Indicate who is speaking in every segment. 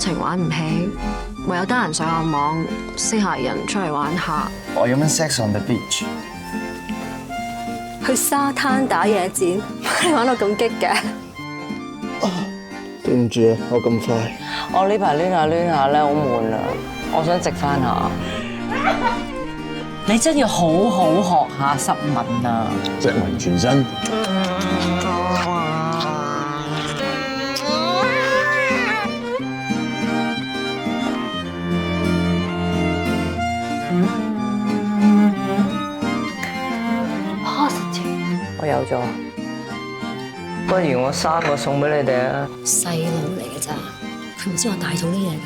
Speaker 1: 情玩唔起，唯有得閒上下網，識下人出嚟玩下。
Speaker 2: 我有冇 sex on the beach？
Speaker 3: 去沙灘打野戰，你玩到咁激嘅？
Speaker 2: 對唔住啊，我咁快。
Speaker 4: 我呢排攣下咧，好悶啊！我想直翻下。你真要好好學下濕吻啊！
Speaker 5: 隻紋全身。
Speaker 4: 我有咗，不如我3個送俾你哋啊！
Speaker 6: 細路嚟嘅咋，佢唔知我大肚呢嘢㗎。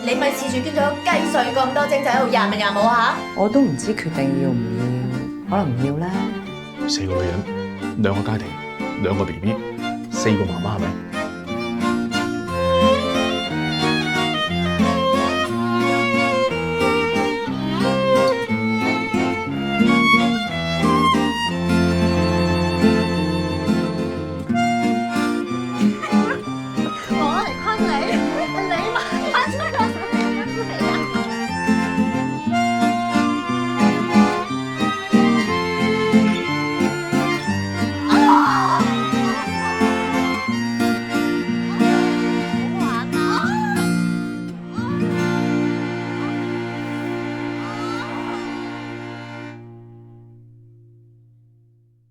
Speaker 7: 你咪恃住捐咗雞碎咁多精仔喺度廿文廿武嚇？
Speaker 4: 我都唔知決定要唔要，可能唔要咧。
Speaker 5: 4個女人，2個家庭，2個 BB，4個媽媽係咪？